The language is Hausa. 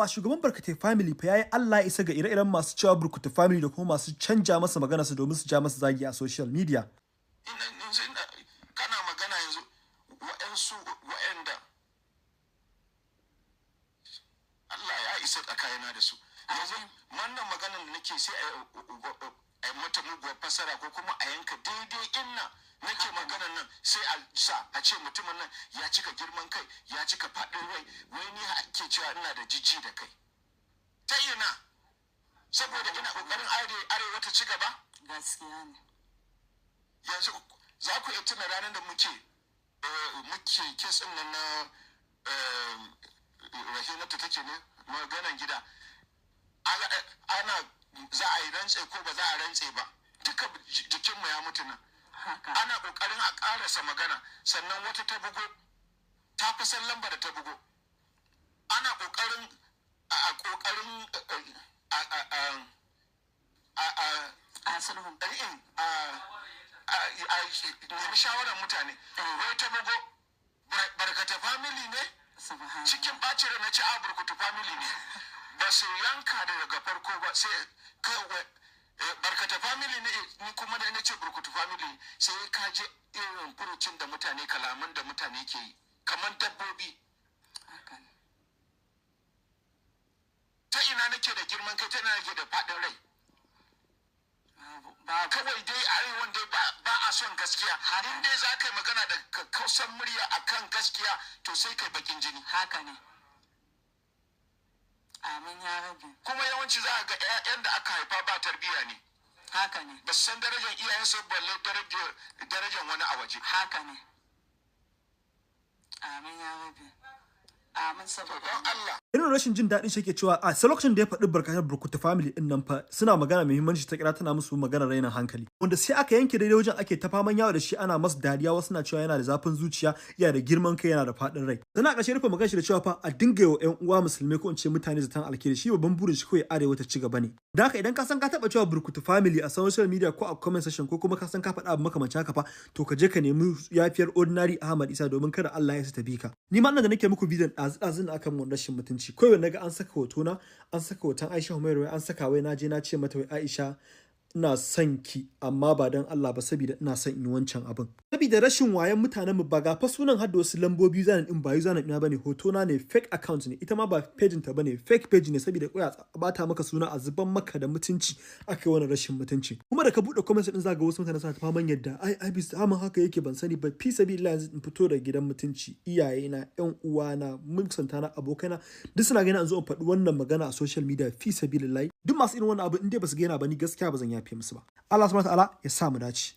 fa shugaban barkatai family fa yayi Allah isa ga ire-iren masu cewa burkutu family da kuma masu canja masa magana su domin su ja masa zagi a social media. Kana magana yanzu wa'ansu wa'anda Allah ya isa tsakanina da su. Yanzu wannan maganar da nake sai a mata muguwar fasara ko kuma a yanka daidai inna nake maganar nan sai a ce mutumin nan ya cika girman kai ya cika faɗin rai wai ni ake cewa ina da jijji da kai ta ina saboda ina kokarin arewa ta ci gaba gaskiya ne. yanzu za ku iya tuna ranar da muke kes ɗin nan na rahinatu take ne maganan gida ana za a yi rantse ko ba za a rantse ba duka jikinmu ya mutu nan ana kokarin a karasa magana sannan wata ta bugo ta fi san lamba da ta bugo ana kokarin nemi shawarar mutane wai ta bugo barkata family ne cikin bacin na ci a burkutu family ne ba su yanka daga farko ba sai kawai barkata family ne ni kuma da na ce burkutu family sai ka je irin furucin da mutane kalaman da mutane ke yi kamar dabbobi ta ina nake da girman kai ta ina nake da faɗin rai kawai dai arewan dai ba a son gaskiya in dai za ka yi magana da kausan murya akan gaskiya to sai kai bakin jini haka ne. Amin ya rabe. Kuma yawanci za a ga 'ya'yan da aka haifa ba tarbiyya ne. Haka ne. Ba san darajar iyayensu balle darajar wani a waje. Haka ne. Amin ya rabe. Amin saboda Allah. Irin rashin jin daɗin shi ke cewa a sai lokacin da ya faɗi barkatar burkutu family din nan fa suna magana muhimmanci ta kira tana musu magana rainin hankali wanda sai aka yanke daidai wajen ake ta faman yawo da shi ana masa dariya wasu na cewa yana da zafin zuciya yana da girman kai yana da faɗin rai sannan a ƙarshe rufe magana shi da cewa fa a dinga wa ƴan uwa musulmai ko in ce mutane zaton alkhairi shi babban burin shi kawai arewa ta ci gaba ne da haka idan ka san ka taɓa cewa burkutu family a social media ko a comment section ko kuma ka san ka faɗa abu makamancin haka fa to ka je ka nemi yafiyar ordinary Ahmad Isa domin kada Allah ya sa ta bi ka ni ma nan da nake muku bidiyon ɗazu-ɗazun akan mun rashin mutunci kawai naga an saka hotona an saka hoton Aisha Humairu an saka wai naje na ce mata wai Aisha ina son ki amma ba dan Allah ba saboda ina son in yi wancan abin saboda rashin wayan mutanen mu ba ga fa sunan hadda wasu lambobi zanen din ba zanen ina bane hotona ne fake account ne ita ma ba page ta bane fake page ne saboda koya bata maka suna a zuban maka da mutunci akai wani rashin mutunci kuma da ka bude comment din zaga wasu mutane suna ta faman yadda ai bisa amma haka yake ban sani ba fi sabilillah yanzu in fito da gidan mutunci iyaye na ƴan uwa na mun santa na abokaina duk suna gani an zo in faɗi wannan magana a social media fi sabilillah duk masu irin wannan abu in dai basu ga yana ba ni gaskiya ba zan yafe musu ba Allah subhanahu wa ta'ala ya sa mu dace